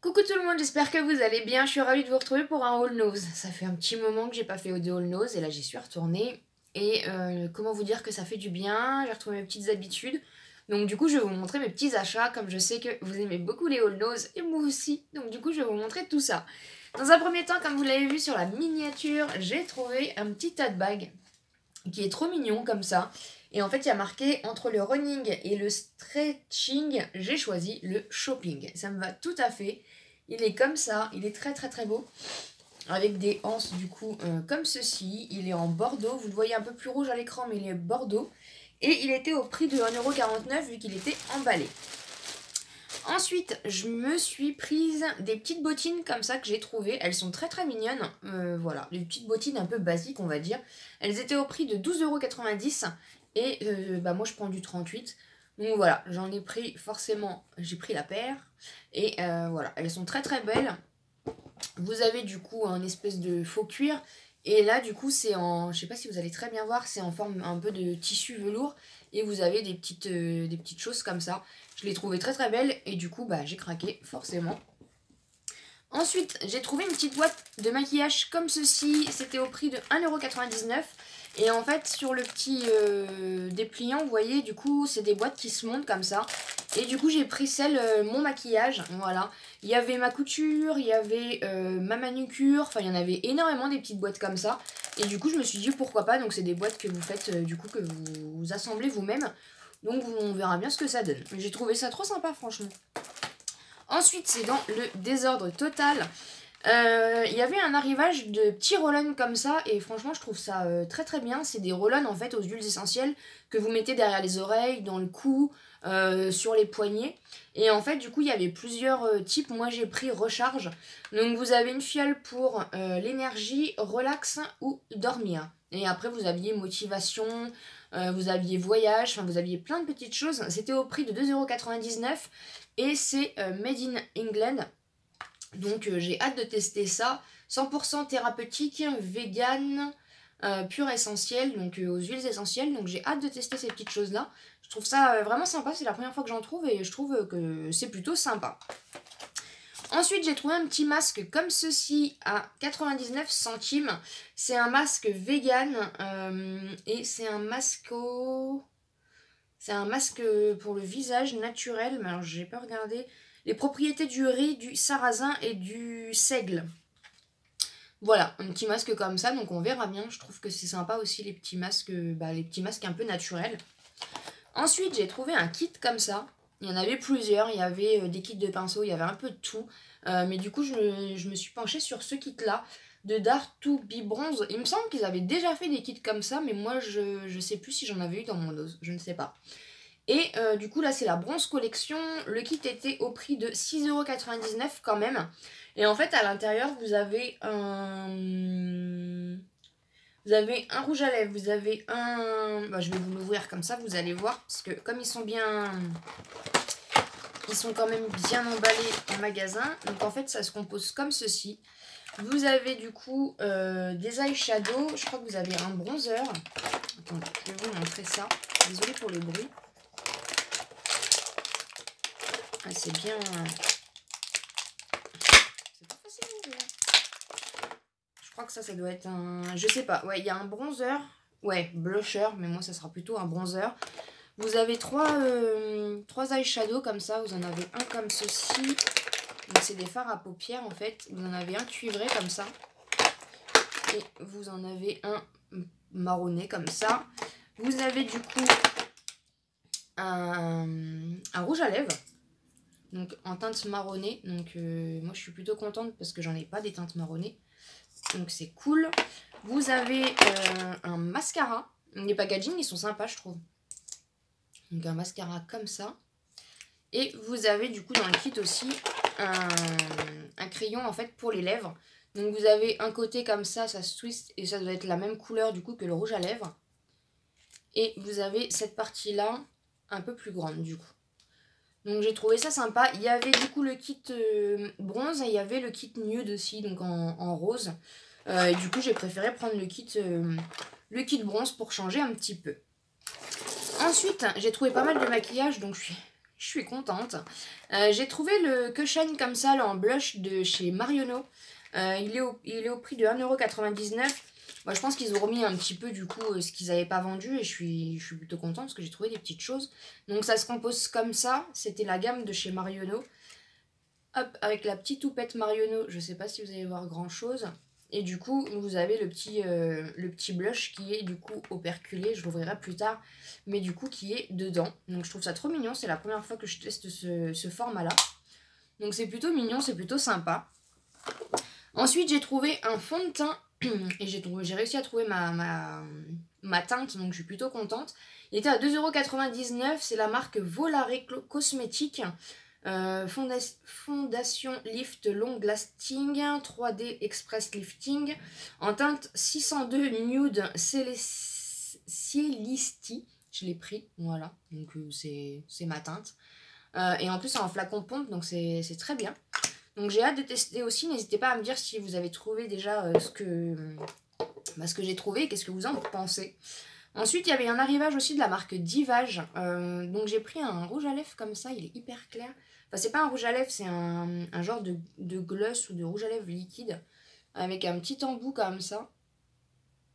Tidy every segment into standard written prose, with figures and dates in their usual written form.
Coucou tout le monde, j'espère que vous allez bien. Je suis ravie de vous retrouver pour un haul nose. Ça fait un petit moment que j'ai pas fait de haul nose et là j'y suis retournée. Et comment vous dire que ça fait du bien, j'ai retrouvé mes petites habitudes. Donc du coup je vais vous montrer mes petits achats comme je sais que vous aimez beaucoup les haul nose et moi aussi. Donc du coup je vais vous montrer tout ça. Dans un premier temps, comme vous l'avez vu sur la miniature, j'ai trouvé un petit tote bag qui est trop mignon comme ça. Et en fait, il y a marqué entre le running et le stretching, j'ai choisi le shopping. Ça me va tout à fait. Il est comme ça, il est très très très beau. Avec des anses du coup comme ceci. Il est en bordeaux, vous le voyez un peu plus rouge à l'écran, mais il est bordeaux. Et il était au prix de 1,49 € vu qu'il était emballé. Ensuite, je me suis prise des petites bottines comme ça que j'ai trouvées. Elles sont très très mignonnes. Voilà, des petites bottines un peu basiques on va dire. Elles étaient au prix de 12,90 € et moi je prends du 38. Donc voilà, j'en ai pris forcément, j'ai pris la paire. Et voilà, elles sont très très belles. Vous avez du coup un espèce de faux cuir. Et là du coup c'est en, je sais pas si vous allez très bien voir, c'est en forme un peu de tissu velours. Et vous avez des petites choses comme ça. Je l'ai trouvé très très belle et du coup bah j'ai craqué forcément. Ensuite j'ai trouvé une petite boîte de maquillage comme ceci. C'était au prix de 1,99 €. Et en fait sur le petit dépliant vous voyez du coup c'est des boîtes qui se montent comme ça. Et du coup j'ai pris celle mon maquillage, voilà. Il y avait ma couture, il y avait ma manucure, enfin il y en avait énormément des petites boîtes comme ça. Et du coup je me suis dit pourquoi pas, donc c'est des boîtes que vous faites du coup que vous assemblez vous-même. Donc on verra bien ce que ça donne. J'ai trouvé ça trop sympa franchement. Ensuite c'est dans le désordre total. Il y avait un arrivage de petits roll-on comme ça et franchement je trouve ça très très bien. C'est des roll-on en fait aux huiles essentielles que vous mettez derrière les oreilles, dans le cou, sur les poignets. Et en fait du coup il y avait plusieurs types. Moi j'ai pris recharge. Donc vous avez une fiole pour l'énergie, relax ou dormir. Et après vous aviez motivation, vous aviez voyage, enfin vous aviez plein de petites choses. C'était au prix de 2,99 € et c'est Made in England. Donc j'ai hâte de tester ça. 100% thérapeutique, vegan, pur essentiel, donc aux huiles essentielles. Donc j'ai hâte de tester ces petites choses-là. Je trouve ça vraiment sympa, c'est la première fois que j'en trouve et je trouve que c'est plutôt sympa. Ensuite j'ai trouvé un petit masque comme ceci à 99 centimes. C'est un masque vegan et c'est un masque au... C'est un masque pour le visage naturel, mais alors j'ai pas regardé les propriétés du riz, du sarrasin et du seigle. Voilà, un petit masque comme ça, donc on verra bien. Je trouve que c'est sympa aussi les petits masques un peu naturels. Ensuite, j'ai trouvé un kit comme ça. Il y en avait plusieurs, il y avait des kits de pinceaux, il y avait un peu de tout. Mais du coup, je me suis penchée sur ce kit-là de Dare to Be Bronze. Il me semble qu'ils avaient déjà fait des kits comme ça, mais moi, je sais plus si j'en avais eu dans mon nose, je ne sais pas. Et du coup là c'est la bronze collection, le kit était au prix de 6,99 € quand même. Et en fait à l'intérieur vous avez un rouge à lèvres, vous avez un... je vais vous l'ouvrir comme ça, vous allez voir. Parce que comme ils sont quand même bien emballés en magasin. Donc en fait ça se compose comme ceci. Vous avez du coup des eyeshadows, je crois que vous avez un bronzer. Attendez, je vais vous montrer ça. Désolée pour le bruit. Ah, c'est bien... C'est pas facile à ouvrir. Je crois que ça doit être un... Je sais pas. Ouais, il y a un bronzer. Ouais, blusher. Mais moi, ça sera plutôt un bronzer. Vous avez trois eyeshadows comme ça. Vous en avez un comme ceci. Donc, c'est des fards à paupières, en fait. Vous en avez un cuivré comme ça. Et vous en avez un marronné comme ça. Vous avez du coup un rouge à lèvres. Donc en teinte marronnée, donc moi je suis plutôt contente parce que j'en ai pas des teintes marronnées, donc c'est cool. Vous avez un mascara, les packaging ils sont sympas je trouve, donc un mascara comme ça. Et vous avez du coup dans le kit aussi un crayon en fait pour les lèvres. Donc vous avez un côté comme ça se twist et ça doit être la même couleur du coup que le rouge à lèvres. Et vous avez cette partie là un peu plus grande du coup. Donc j'ai trouvé ça sympa. Il y avait du coup le kit bronze et il y avait le kit nude aussi, donc en rose. Et du coup j'ai préféré prendre le kit bronze pour changer un petit peu. Ensuite j'ai trouvé pas mal de maquillage, donc je suis Je suis contente. J'ai trouvé le Que Shine comme ça, là, en blush de chez Marionneau. Il est au prix de 1,99 €. Moi, je pense qu'ils ont remis un petit peu du coup ce qu'ils n'avaient pas vendu et je suis plutôt contente parce que j'ai trouvé des petites choses. Donc ça se compose comme ça. C'était la gamme de chez Marionneau. Hop, avec la petite toupette Marionneau. Je sais pas si vous allez voir grand chose. Et du coup, vous avez le petit blush qui est du coup operculé. Je l'ouvrirai plus tard. Mais du coup, qui est dedans. Donc je trouve ça trop mignon. C'est la première fois que je teste ce format-là. Donc c'est plutôt mignon, c'est plutôt sympa. Ensuite, j'ai trouvé un fond de teint. Et j'ai réussi à trouver ma teinte. Donc je suis plutôt contente. Il était à 2,99 €. C'est la marque Volare Cosmétique. Fondation Lift Long Lasting 3D Express Lifting en teinte 602 Nude Cielisty. Je l'ai pris, voilà, donc c'est ma teinte. Et en plus c'est en flacon pompe, donc c'est très bien. Donc j'ai hâte de tester aussi. N'hésitez pas à me dire si vous avez trouvé déjà ce que j'ai trouvé et qu'est-ce que vous en pensez. Ensuite, il y avait un arrivage aussi de la marque Divage. Donc j'ai pris un rouge à lèvres comme ça, il est hyper clair. Enfin, c'est pas un rouge à lèvres, c'est un genre de gloss ou de rouge à lèvres liquide. Avec un petit embout comme ça.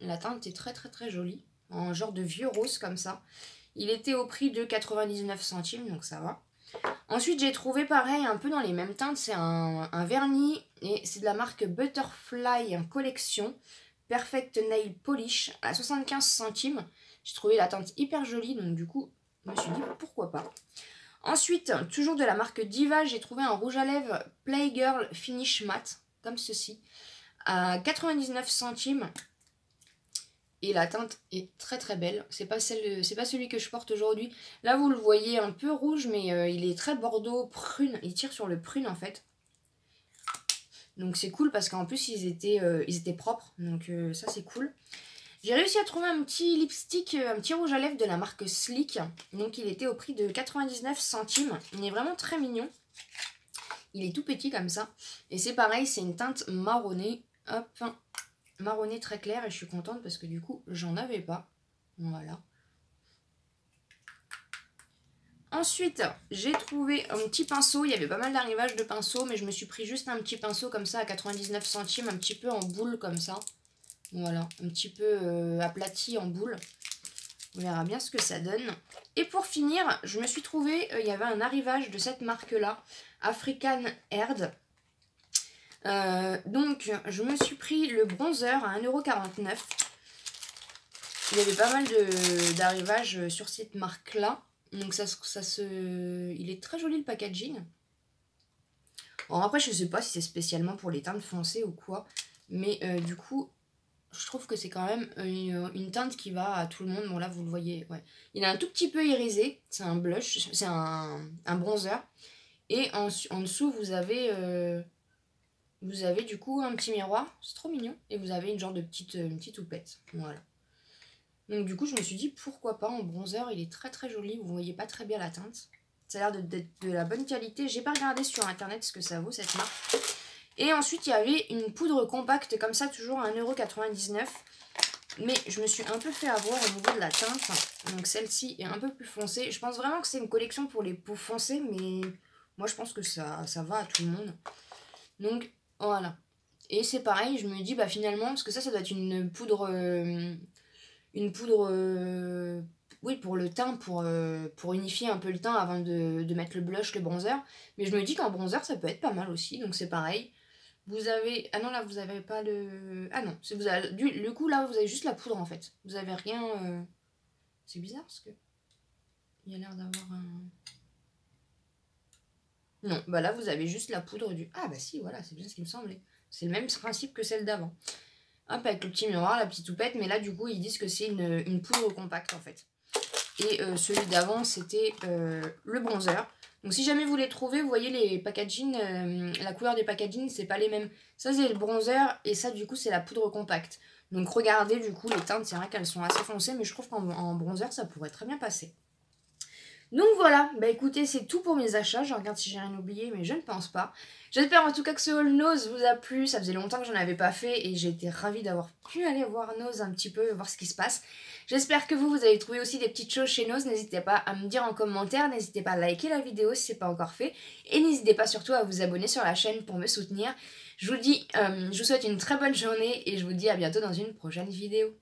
La teinte est très très très jolie. En genre de vieux rose comme ça. Il était au prix de 99 centimes, donc ça va. Ensuite, j'ai trouvé pareil, un peu dans les mêmes teintes. C'est un vernis et c'est de la marque Butterfly Collection. Perfect Nail Polish à 75 centimes. J'ai trouvé la teinte hyper jolie, donc du coup, je me suis dit pourquoi pas. Ensuite, toujours de la marque Diva, j'ai trouvé un rouge à lèvres Playgirl Finish Matte, comme ceci, à 99 centimes. Et la teinte est très très belle. C'est pas celui que je porte aujourd'hui. Là, vous le voyez un peu rouge, mais il est très bordeaux prune. Il tire sur le prune en fait. Donc c'est cool parce qu'en plus ils étaient propres, donc ça c'est cool. J'ai réussi à trouver un petit lipstick, un petit rouge à lèvres de la marque Sleek. Donc il était au prix de 99 centimes. Il est vraiment très mignon. Il est tout petit comme ça. Et c'est pareil, c'est une teinte marronnée. Hop, marronnée très claire et je suis contente parce que du coup j'en avais pas. Voilà. Ensuite, j'ai trouvé un petit pinceau. Il y avait pas mal d'arrivages de pinceaux, mais je me suis pris juste un petit pinceau comme ça à 99 centimes, un petit peu en boule comme ça. Voilà, un petit peu aplati en boule. On verra bien ce que ça donne. Et pour finir, je me suis trouvé, il y avait un arrivage de cette marque-là, African Herd. Donc, je me suis pris le bronzer à 1,49 €. Il y avait pas mal d'arrivages sur cette marque-là. Donc il est très joli le packaging. Bon, après je sais pas si c'est spécialement pour les teintes foncées ou quoi. Mais du coup je trouve que c'est quand même une teinte qui va à tout le monde. Bon là vous le voyez, ouais. Il est un tout petit peu irisé. C'est un blush, c'est un bronzer. Et en dessous vous avez du coup un petit miroir. C'est trop mignon. Et vous avez une genre de une petite houppette. Voilà. Donc du coup, je me suis dit, pourquoi pas, en bronzer, il est très très joli. Vous voyez pas très bien la teinte. Ça a l'air d'être de la bonne qualité. J'ai pas regardé sur internet ce que ça vaut, cette marque. Et ensuite, il y avait une poudre compacte comme ça, toujours à 1,99 €. Mais je me suis un peu fait avoir au niveau de la teinte. Donc celle-ci est un peu plus foncée. Je pense vraiment que c'est une collection pour les peaux foncées, mais moi je pense que ça va à tout le monde. Donc voilà. Et c'est pareil, je me dis, bah finalement, parce que ça doit être une poudre... oui, pour le teint, pour unifier un peu le teint avant de mettre le blush, le bronzer. Mais je me dis qu'en bronzer, ça peut être pas mal aussi. Donc c'est pareil. Vous avez... Ah non, là, vous avez pas le... Ah non, du coup, là, vous avez juste la poudre, en fait. Vous avez rien... C'est bizarre, parce que... Il y a l'air d'avoir un... Non, bah là, vous avez juste la poudre du... Ah bah si, voilà, c'est bien ce qui me semblait. C'est le même principe que celle d'avant. Hop, avec le petit miroir, la petite houppette, mais là du coup ils disent que c'est une poudre compacte en fait. Et celui d'avant c'était le bronzer. Donc si jamais vous les trouvez, vous voyez les packaging, la couleur des packaging c'est pas les mêmes. Ça c'est le bronzer et ça du coup c'est la poudre compacte. Donc regardez du coup les teintes, c'est vrai qu'elles sont assez foncées, mais je trouve qu'en bronzer ça pourrait très bien passer. Donc voilà, bah écoutez, c'est tout pour mes achats. Je regarde si j'ai rien oublié, mais je ne pense pas. J'espère en tout cas que ce haul Nose vous a plu. Ça faisait longtemps que j'en avais pas fait et j'ai été ravie d'avoir pu aller voir Nose un petit peu, voir ce qui se passe. J'espère que vous avez trouvé aussi des petites choses chez Nose. N'hésitez pas à me dire en commentaire, n'hésitez pas à liker la vidéo si c'est pas encore fait. Et n'hésitez pas surtout à vous abonner sur la chaîne pour me soutenir. Je vous souhaite une très bonne journée et je vous dis à bientôt dans une prochaine vidéo.